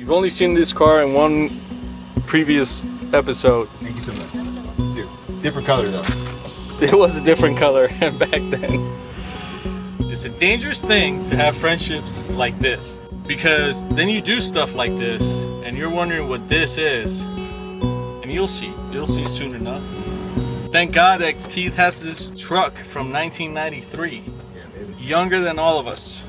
You've only seen this car in one previous episode. Thank you so much. Two. Different color though. It was a different color back then. It's a dangerous thing to have friendships like this, because then you do stuff like this and you're wondering what this is, and you'll see soon enough. Thank God that Keith has this truck from 1993, younger than all of us.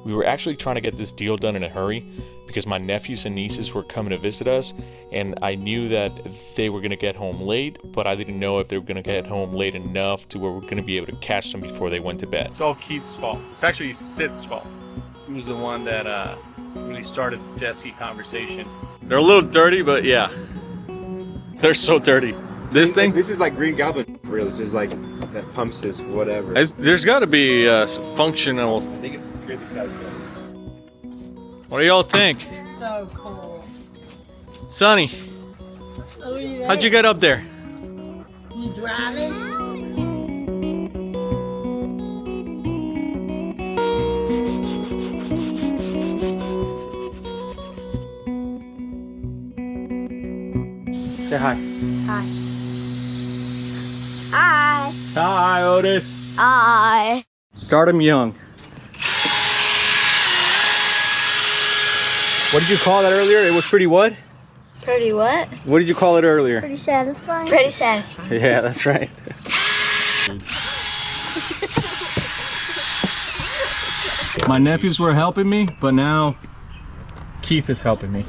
We were actually trying to get this deal done in a hurry because my nephews and nieces were coming to visit us, and I knew that they were going to get home late, but I didn't know if they were going to get home late enough to where we're going to be able to catch them before they went to bed. It's all Keith's fault. It's actually Sid's fault. He was the one that really started the jet ski conversation. They're a little dirty, but yeah, they're so dirty. This thing? This is like Green Goblin for real. This is like that pumps his whatever. There's got to be functional. I think it's good because. What do y'all think? So cool. Sonny, how'd you get up there? You driving? Say hi. Hi. Hi. Hi, Otis. Hi. Start him young. What did you call that earlier? It was pretty what? Pretty what? What did you call it earlier? Pretty satisfying. Pretty satisfying. Yeah, that's right. My nephews were helping me, but now Keith is helping me.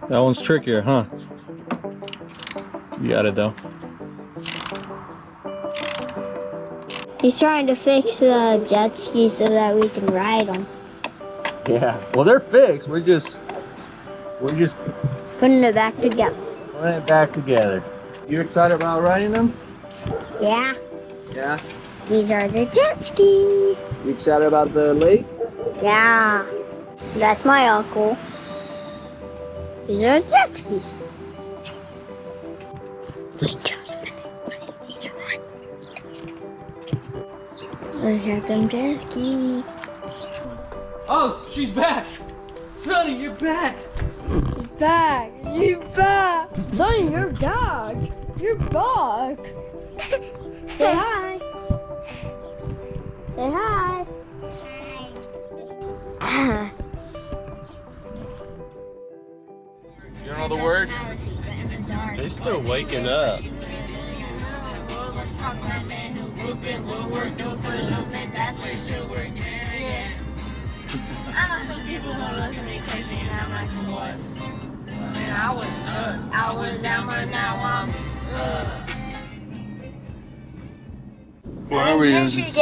That one's trickier, huh? You got it though. He's trying to fix the jet ski so that we can ride them. Yeah. Well, they're fixed. We're just Putting it back together. putting it back together. You excited about riding them? Yeah. Yeah. These are the jet skis. You excited about the lake? Yeah. That's my uncle. These are jet skis. We just finished putting these on. Look at them jet skis. Oh, she's back! Sonny, you're back! Back. You're back. Sonny, you're back. You're back. Say hi. Say hi. Hi. You know the words? They're still waking up. I know some people gonna look at me crazy and I'm like, for what? Man, I was down, but now I'm Where are we? Michigan.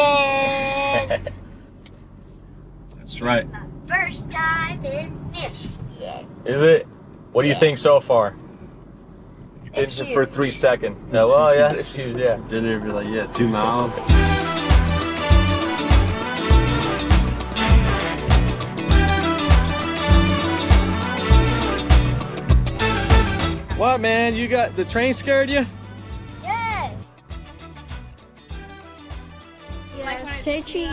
That's right. First time in Michigan. Is it? What do you think so far? You've been It's here for huge. 3 seconds. Oh, well, yeah, it's huge, yeah. Been there for like 2 miles. What, man? You got the train scared you? Yes. Yes. Pitchy.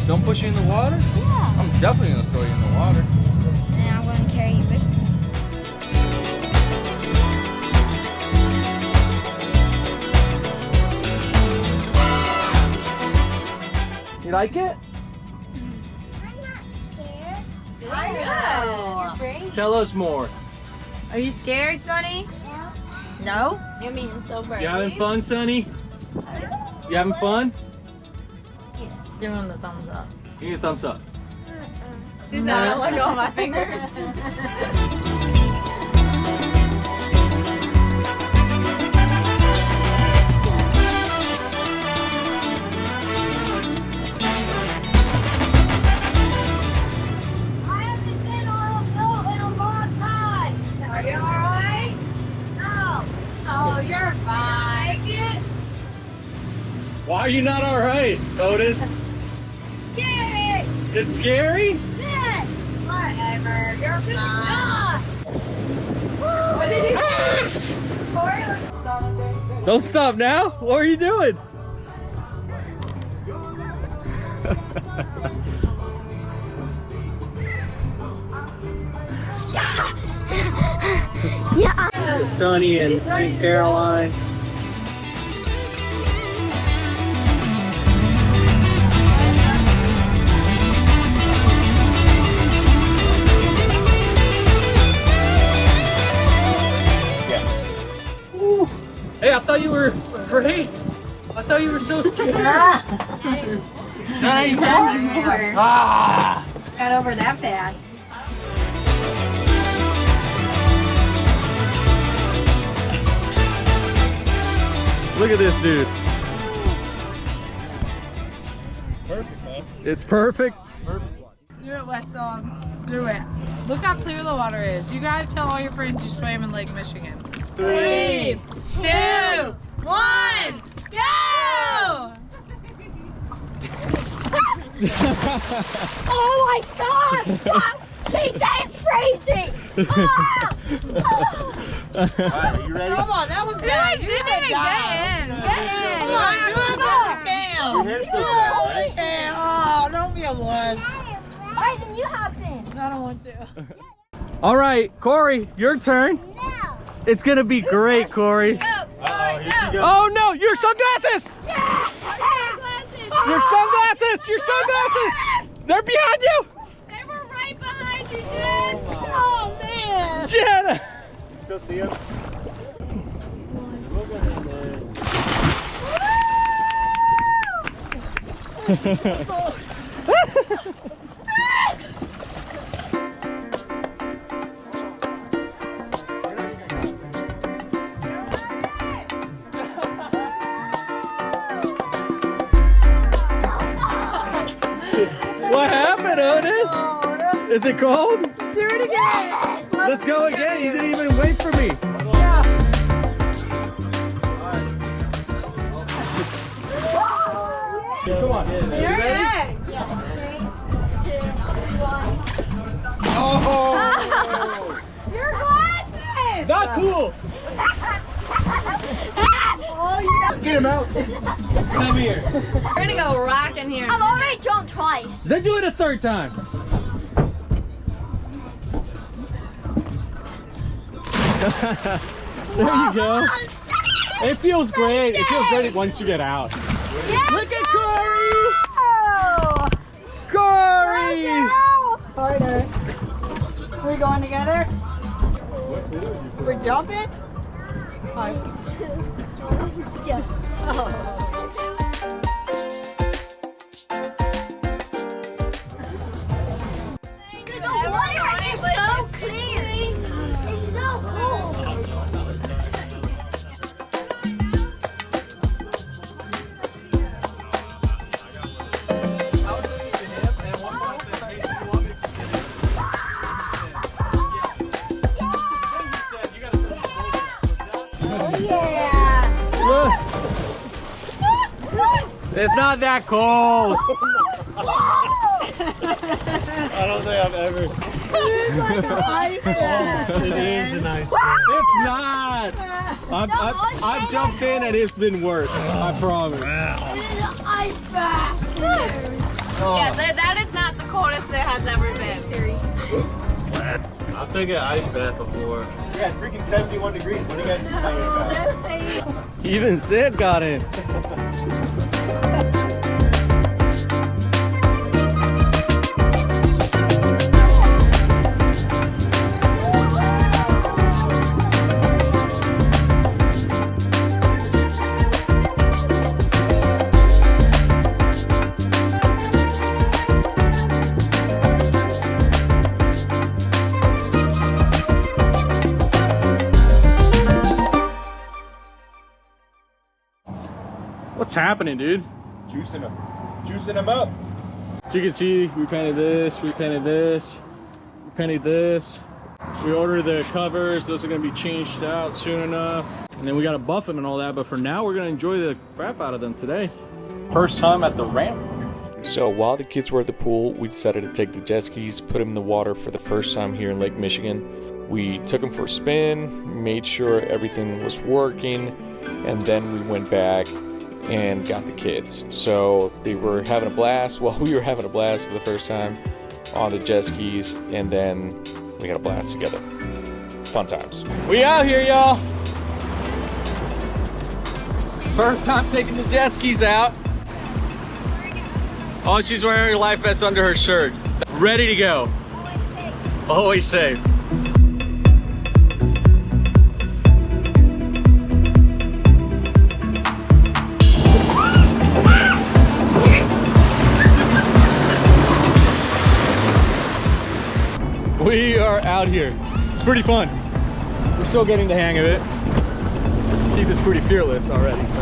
Don't push you in the water? Yeah. I'm definitely gonna throw you in the water. And I'm going to carry you with me. You like it? I'm not scared. I know. Tell us more. Are you scared, Sonny? No? You're being so brave. You having fun, Sonny? You having fun? Give him the thumbs up. Give me a thumbs up. She's not gonna look on my fingers. I haven't been on a boat in a long time. Are you alright? No. Oh, you're fine. Why are you not all right, Otis? Scary! It's scary? Yes! Whatever, you're fine. What did he do? Don't stop now. What are you doing? Yeah. Sonny and Caroline. Ooh. Hey, I thought you were great. I thought you were so scared. Not anymore. Ah! Got over that fast. Look at this dude. Perfect, man. It's perfect. Perfect one. Do it, Weston. Do it. Look how clear the water is. You gotta tell all your friends you swam in Lake Michigan. 3, 2, 1, go! Oh my god! Kate, that is crazy! Alright, are you ready? Come on, that was good. You Didn't even get in. Get in. Come on, do it like a cam. Your hair's still down, right? Oh, don't be a wuss. Alright, then you hop in. I don't want to. All right, Corey, your turn. Now. It's gonna be great, Corey. Uh-oh, here she goes. Oh no, your sunglasses! Your sunglasses! Your sunglasses! They're behind you! They were right behind you, dude. Oh, man. Jenna! Still see him? What happened, Otis? Is it cold? Do it again. Let's go again. You didn't even wait for me. Come on. You ready? Oh! Your glasses! Not cool. Get him out. Come here. We're gonna go rock in here. I've already jumped twice. Then do it a third time. There you go. It feels great. It feels great once you get out. Look at Corey! Corey! Harder. We're going together? We're jumping? Dude, the water is so clear. It's so cool. Look. It's not that cold. I don't think I've ever. It is a nice It's not. I've jumped in and it's been worse. I promise. Yes, that is not the coldest there has ever been. I've taken an ice bath before. Yeah, it's freaking 71 degrees. What are you guys complaining about? Even Sid got in. What's happening, dude? Juicing them. Juicing them up. As you can see, we painted this, we painted this, we painted this. We ordered the covers. Those are going to be changed out soon enough. And then we gotta buff them and all that, but for now we're gonna enjoy the crap out of them today. First time at the ramp. So while the kids were at the pool, we decided to take the jet skis, put them in the water for the first time here in Lake Michigan. We took them for a spin, made sure everything was working, and then we went back and got the kids. So they were having a blast. Well, we were having a blast for the first time on the jet skis, and then we had a blast together. Fun times. We out here, y'all. First time taking the jet skis out. Oh, she's wearing her life vest under her shirt. Ready to go. Always safe. We are out here. It's pretty fun. We're still getting the hang of it. Keith is pretty fearless already, so.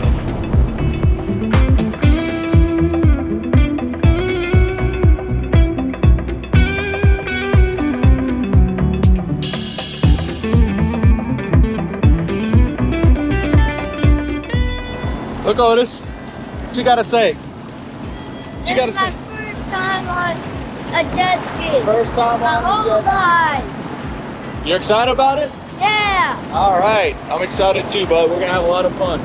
Look, Otis. What you gotta say? What you gotta say? First time on a jet ski. First time My on whole the jet life. ski. You excited about it? Yeah. All right, I'm excited too, bud. We're gonna have a lot of fun.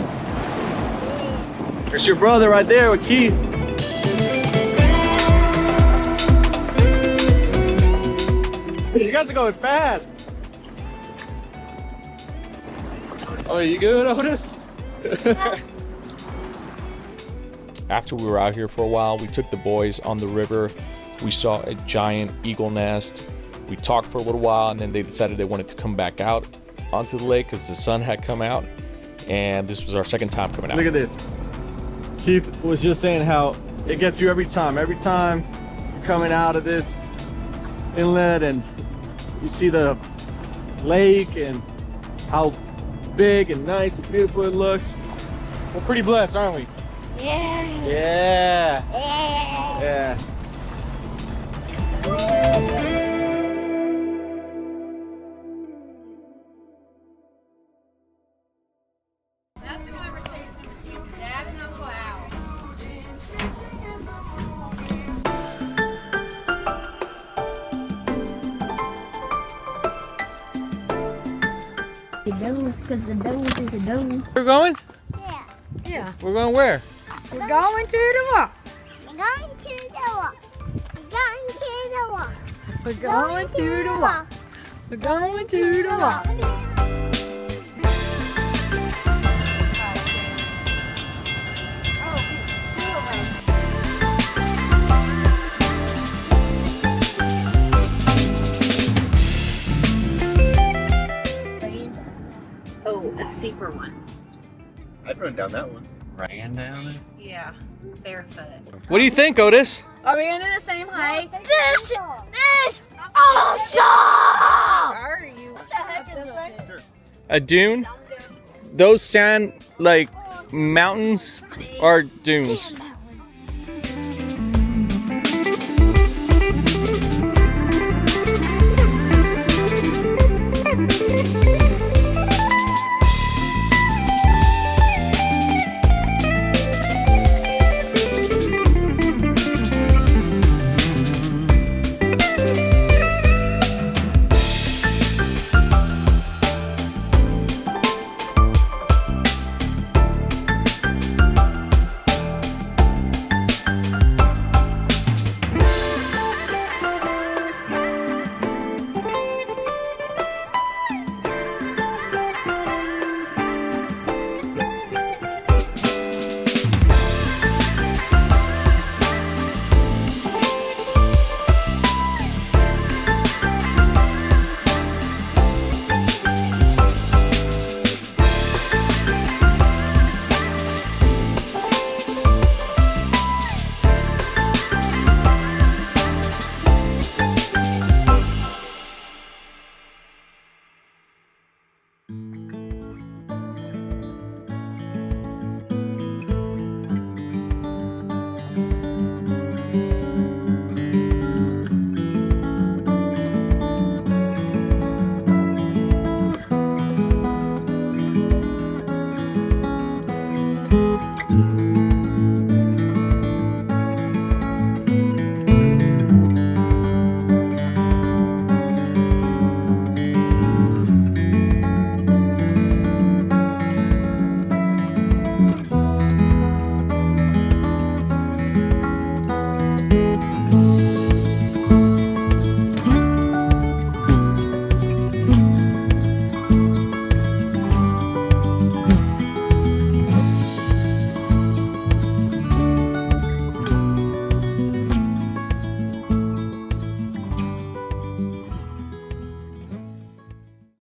There's your brother right there with Keith. You guys are going fast. Oh, you good, Otis? After we were out here for a while, we took the boys on the river. We saw a giant eagle nest. We talked for a little while, and then they decided they wanted to come back out onto the lake because the sun had come out, and this was our second time coming out. Look at this. Keith was just saying how it gets you every time. Every time you're coming out of this inlet and you see the lake and how big and nice and beautiful it looks. We're pretty blessed, aren't we? Yeah. Yeah. Yeah. Yeah. That's a conversation between Dad and Uncle Al. The nose, because the nose is a nose. We're going? Yeah. Yeah. We're going where? We're going to the walk. We're going to the walk. We're going to the walk. We're going to the walk. We're going to the walk. Oh, a steeper one. I'd run down that one. Ran down it. Yeah, barefoot. What do you think, Otis? Are we gonna do the same height? This is awesome! Are you? What the heck is this? A dune? Those sand, like, mountains are dunes.